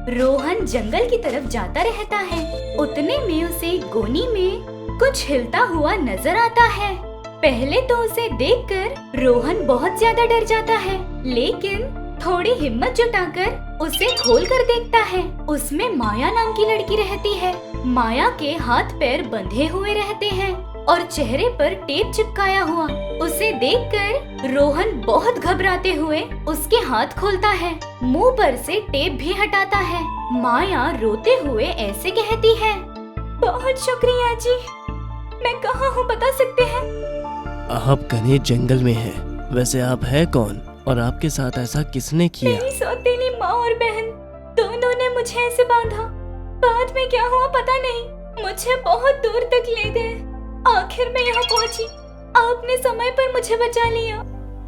रोहन जंगल की तरफ जाता रहता है। उतने में उसे गोनी में कुछ हिलता हुआ नजर आता है। पहले तो उसे देखकर रोहन बहुत ज्यादा डर जाता है, लेकिन थोड़ी हिम्मत जुटाकर उसे खोल कर देखता है। उसमें माया नाम की लड़की रहती है। माया के हाथ पैर बंधे हुए रहते हैं और चेहरे पर टेप चिपकाया हुआ। उसे देखकर रोहन बहुत घबराते हुए उसके हाथ खोलता है, मुंह पर से टेप भी हटाता है। माया रोते हुए ऐसे कहती है, बहुत शुक्रिया जी, मैं कहाँ हूँ बता सकते हैं? आप घने जंगल में हैं। वैसे आप है कौन और आपके साथ ऐसा किसने किया? मेरी सौतेली माँ और बहन दोनों ने मुझे ऐसे बांधा। बाद में क्या हुआ पता नहीं, मुझे बहुत दूर तक ले गए। आखिर मैं यहाँ पहुँची, आपने समय पर मुझे बचा लिया।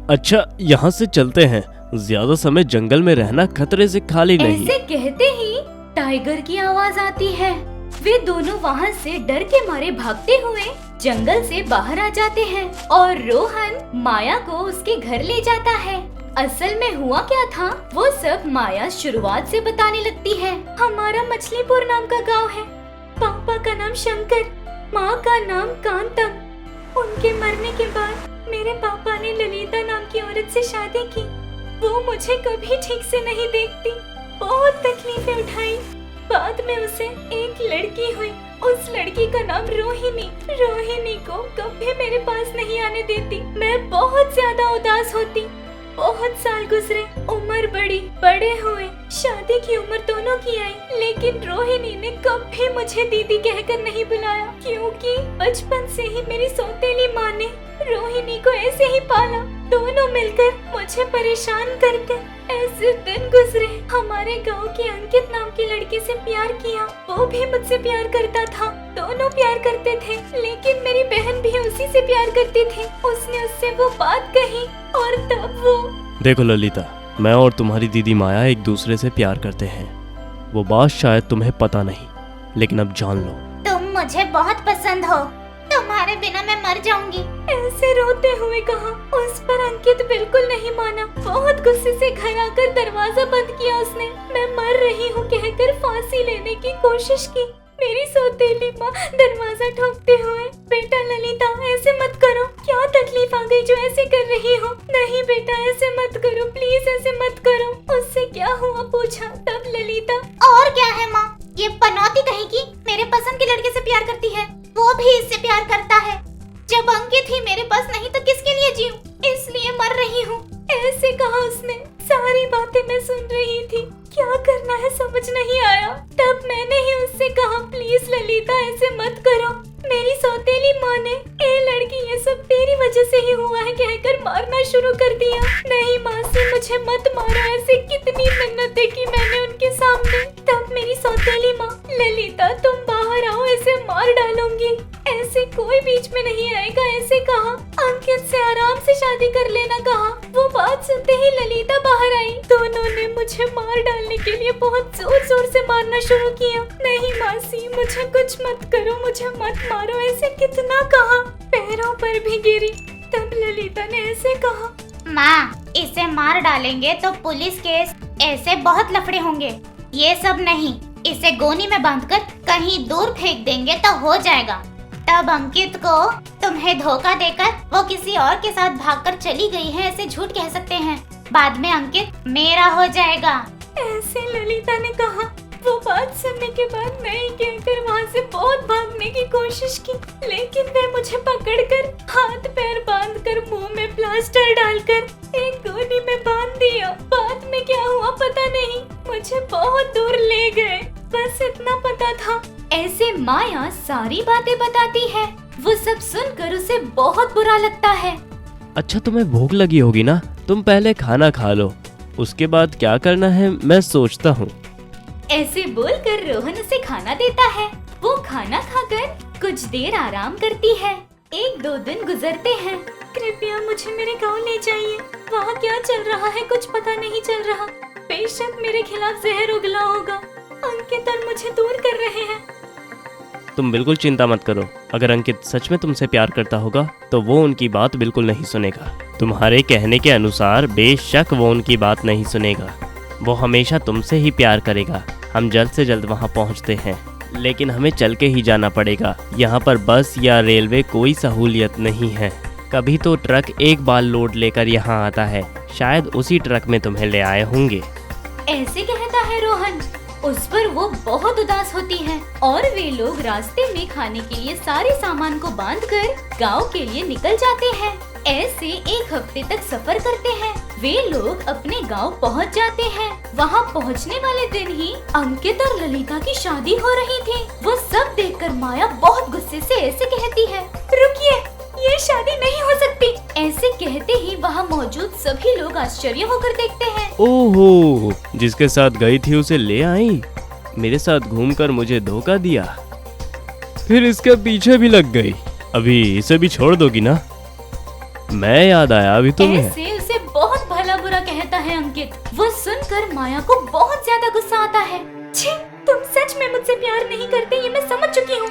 अच्छा, यहाँ से चलते हैं। ज्यादा समय जंगल में रहना खतरे से खाली नहीं। ऐसे कहते ही टाइगर की आवाज आती है। वे दोनों वहाँ से डर के मारे भागते हुए जंगल से बाहर आ जाते हैं और रोहन माया को उसके घर ले जाता है। असल में हुआ क्या था वो सब माया शुरुआत से बताने लगती है। हमारा मछलीपुर नाम का गांव है। पापा का नाम शंकर, माँ का नाम कांतम। उनके मरने के बाद मेरे पापा ने ललिता नाम की औरत से शादी की। वो मुझे कभी ठीक से नहीं देखती, बहुत तकलीफें उठाई। बाद में उसे एक लड़की हुई। उस लड़की का नाम रोहिणी। रोहिणी को कभी मेरे पास नहीं आने देती। मैं बहुत ज्यादा उदास होती। बहुत साल गुजरे, उम्र बढ़ी, बड़े हुए, शादी की उम्र दोनों की आई, लेकिन रोहिणी ने कभी मुझे दीदी कहकर नहीं बुलाया, क्योंकि बचपन से ही मेरी सौतेली माँ ने रोहिणी को ऐसे ही पाला। दोनों मिलकर मुझे परेशान करते। ऐसे दिन गुजरे। हमारे गांव के अंकित नाम की लड़के से प्यार किया। वो भी मुझसे प्यार करता था। दोनों प्यार करते थे, लेकिन मेरी बहन भी उसी से प्यार करती थी। उसने उससे वो बात कही और तब वो। देखो ललिता, मैं और तुम्हारी दीदी माया एक दूसरे से प्यार करते हैं। वो बात शायद तुम्हें पता नहीं, लेकिन अब जान लो। तुम मुझे बहुत पसंद हो, तुम्हारे बिना मैं मर जाऊंगी, ऐसे रोते हुए कहा। उस पर अंकित बिल्कुल नहीं माना। बहुत गुस्से से घर आकर दरवाजा बंद किया उसने। मैं मर रही हूँ कहकर फांसी लेने की कोशिश की। मेरी सौतेली माँ दरवाजा ठोकते हुए, बेटा ललिता ऐसे मत करो, क्या तकलीफ आ गई जो ऐसे कर रही हो? नहीं बेटा ऐसे मत करो, प्लीज ऐसे मत करो। उससे क्या हुआ पूछा, तब ललिता, और क्या है माँ, ये पनौती कहेगी मेरे पसंद के लड़के से प्यार करती है, वो भी इससे प्यार करता है। जब अंकित ही मेरे पास नहीं तो किसके लिए जीऊं, इसलिए मर रही हूँ, ऐसे कहा उसने। सारी बातें मैं सुन रही थी, क्या करना है समझ नहीं आया। तब मैंने ही उससे कहा, प्लीज ललिता ऐसे मत करो। मेरी सौतेली माँ ने, ए लड़की ये सब तेरी वजह से ही हुआ है कहकर मारना शुरू कर दिया। नहीं मासी मुझे मत मारो, ऐसे कितनी मिन्नतें की मैंने उनके सामने। तब मेरी सौतेली माँ, ललिता तुम बाहर आओ, ऐसे मार डालूंगी, ऐसे कोई बीच में नहीं आएगा, ऐसे कहा। अंकित से आराम से शादी कर लेना कहा। वो बात सुनते ही ललिता बाहर आई। दोनों ने मुझे मार डालने के लिए बहुत जोर जोर से मारना शुरू किया। नहीं मासी मुझे कुछ मत करो, मुझे मत मारो, ऐसे कितना कहा। पैरों पर भी गिरी। तब ललिता ने ऐसे कहा, माँ इसे मार डालेंगे तो पुलिस केस, ऐसे बहुत लफड़े होंगे। ये सब नहीं, इसे गोनी में बांधकर कहीं दूर फेंक देंगे तो हो जाएगा। तब अंकित को तुम्हें धोखा देकर वो किसी और के साथ भागकर चली गई है, ऐसे झूठ कह सकते हैं। बाद में अंकित मेरा हो जाएगा, ऐसे ललिता ने कहा। वो बात सुनने के बाद नहीं कहकर वहाँ से बहुत भागने की कोशिश की, लेकिन वे मुझे पकड़कर हाथ पैर बांधकर मुंह में प्लास्टर डालकर एक गोनी में बांध दिया। बाद में क्या हुआ पता नहीं, मुझे बहुत दूर ले गए, बस इतना पता था। ऐसे माया सारी बातें बताती है। वो सब सुनकर उसे बहुत बुरा लगता है। अच्छा तुम्हें भूख लगी होगी ना, तुम पहले खाना खा लो, उसके बाद क्या करना है मैं सोचता हूँ। ऐसे बोलकर रोहन उसे खाना देता है। वो खाना खाकर कुछ देर आराम करती है। 1-2 दिन गुजरते हैं। कृपया मुझे मेरे गांव ले जाइए, वहाँ क्या चल रहा है कुछ पता नहीं चल रहा। बेशक मेरे खिलाफ जहर उगला होगा, अंकित और मुझे दूर कर रहे हैं। तुम बिल्कुल चिंता मत करो, अगर अंकित सच में तुमसे प्यार करता होगा तो वो उनकी बात बिल्कुल नहीं सुनेगा। तुम्हारे कहने के अनुसार बेशक वो उनकी बात नहीं सुनेगा, वो हमेशा तुमसे ही प्यार करेगा। हम जल्द से जल्द वहाँ पहुँचते हैं, लेकिन हमें चल के ही जाना पड़ेगा। यहाँ पर बस या रेलवे कोई सहूलियत नहीं है। कभी तो ट्रक एक बार लोड लेकर यहाँ आता है, शायद उसी ट्रक में तुम्हें ले आए होंगे। ऐसे कहता है रोहन। उस पर वो बहुत उदास होती है और वे लोग रास्ते में खाने के लिए सारे सामान को बांधकर गांव के लिए निकल जाते हैं। ऐसे 1 हफ्ते तक सफर करते हैं। वे लोग अपने गांव पहुंच जाते हैं। वहां पहुंचने वाले दिन ही अंकित और ललिता की शादी हो रही थी। वो सब देखकर माया बहुत गुस्से से ऐसे कहती है, रुकिए, ये शादी नहीं हो सकती। ऐसे कहते ही वहाँ मौजूद सभी लोग आश्चर्य होकर देखते हैं। ओहो, जिसके साथ गई थी उसे ले आई, मेरे साथ घूमकर मुझे धोखा दिया, फिर इसके पीछे भी लग गई। अभी इसे भी छोड़ दोगी ना? मैं याद आया अभी तुम्हें। ऐसे उसे बहुत भला बुरा कहता है अंकित। वो सुनकर माया को बहुत ज्यादा गुस्सा आता है। छी, तुम सच में मुझसे प्यार नहीं करते, ये मैं समझ चुकी हूँ।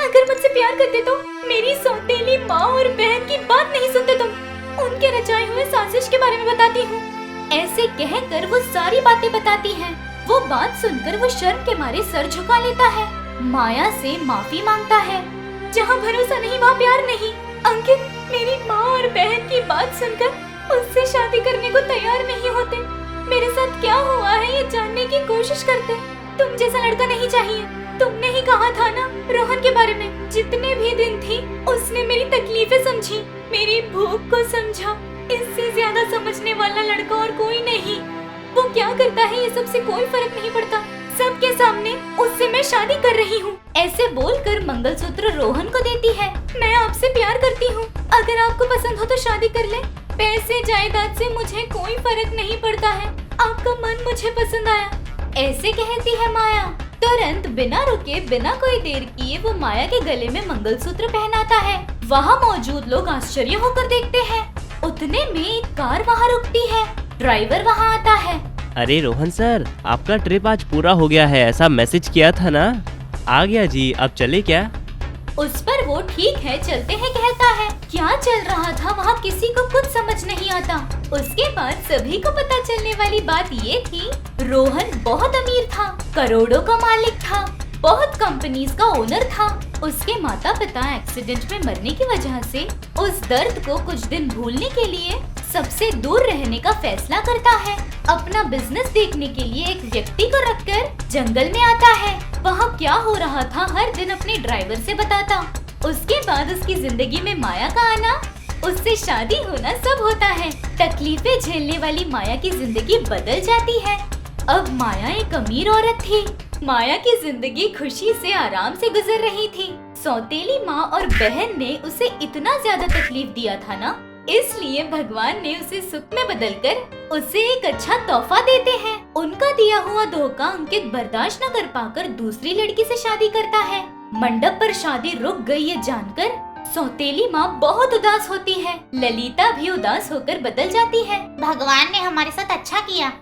अगर मुझसे प्यार करते तो मेरी सौतेली माँ और बहन की बात नहीं सुनते तुम। उनके रचाए हुए साजिश के बारे में बताती हूँ। ऐसे कहकर वो सारी बातें बताती है। वो बात सुनकर वो शर्म के मारे सर झुका लेता है, माया से माफी मांगता है। जहाँ भरोसा नहीं वहाँ प्यार नहीं। अंकित मेरी माँ और बहन की बात सुनकर उससे शादी करने को तैयार नहीं होते। मेरे साथ क्या हुआ है ये जानने की कोशिश करते। तुम जैसा लड़का नहीं चाहिए। तुमने ही कहा था ना रोहन के बारे में। जितने भी दिन थी उसने मेरी तकलीफें समझी, मेरी भूख को समझा। इससे ज्यादा समझने वाला लड़का और कोई नहीं। वो क्या करता है ये सबसे कोई फर्क नहीं पड़ता। सबके सामने उससे मैं शादी कर रही हूँ। ऐसे बोलकर मंगलसूत्र रोहन को देती है। मैं आपसे प्यार करती हूँ, अगर आपको पसंद हो तो शादी कर ले। पैसे जायदाद से मुझे कोई फर्क नहीं पड़ता है। आपका मन मुझे पसंद आया। ऐसे कहती है माया। तुरंत बिना रुके बिना कोई देर किए वो माया के गले में मंगलसूत्र पहनाता है। वहाँ मौजूद लोग आश्चर्य होकर देखते हैं। उतने में एक कार वहाँ रुकती है। ड्राइवर वहाँ आता है। अरे रोहन सर, आपका ट्रिप आज पूरा हो गया है, ऐसा मैसेज किया था ना? आ गया जी, अब चले क्या? उस पर वो ठीक है चलते हैं कहता है। क्या चल रहा था वहाँ किसी को कुछ समझ नहीं आता। उसके बाद सभी को पता चलने वाली बात ये थी, रोहन बहुत अमीर था, करोड़ों का मालिक था, बहुत कंपनीज का ओनर था। उसके माता पिता एक्सीडेंट में मरने की वजह से उस दर्द को कुछ दिन भूलने के लिए सबसे दूर रहने का फैसला करता है। अपना बिजनेस देखने के लिए एक व्यक्ति को रखकर जंगल में आता है। वहाँ क्या हो रहा था हर दिन अपने ड्राइवर से बताता। उसके बाद उसकी जिंदगी में माया का आना, उससे शादी होना सब होता है। तकलीफें झेलने वाली माया की जिंदगी बदल जाती है। अब माया एक अमीर औरत थी। माया की जिंदगी खुशी से आराम से गुजर रही थी। सौतेली माँ और बहन ने उसे इतना ज्यादा तकलीफ दिया था ना, इसलिए भगवान ने उसे सुख में बदलकर उसे एक अच्छा तोहफा देते हैं। उनका दिया हुआ धोखा अंकित बर्दाश्त न कर पाकर दूसरी लड़की से शादी करता है। मंडप पर शादी रुक गई ये जानकर सौतेली माँ बहुत उदास होती है। ललिता भी उदास होकर बदल जाती है। भगवान ने हमारे साथ अच्छा किया,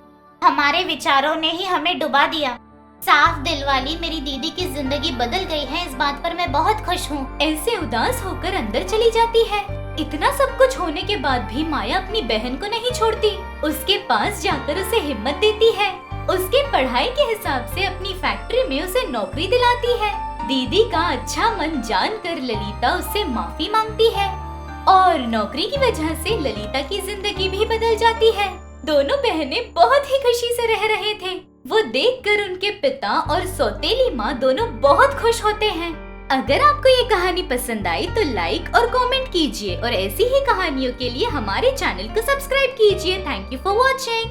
हमारे विचारों ने ही हमें डुबा दिया। साफ दिल वाली मेरी दीदी की जिंदगी बदल गई है, इस बात पर मैं बहुत खुश हूँ। ऐसे उदास होकर अंदर चली जाती है। इतना सब कुछ होने के बाद भी माया अपनी बहन को नहीं छोड़ती। उसके पास जाकर उसे हिम्मत देती है। उसके पढ़ाई के हिसाब से अपनी फैक्ट्री में उसे नौकरी दिलाती है। दीदी का अच्छा मन जानकर ललिता उससे माफी मांगती है और नौकरी की वजह से ललिता की जिंदगी भी बदल जाती है। दोनों बहनें बहुत ही खुशी से रह रहे थे। वो देखकर उनके पिता और सौतेली माँ दोनों बहुत खुश होते हैं। अगर आपको ये कहानी पसंद आई तो लाइक और कमेंट कीजिए और ऐसी ही कहानियों के लिए हमारे चैनल को सब्सक्राइब कीजिए। Thank you for watching.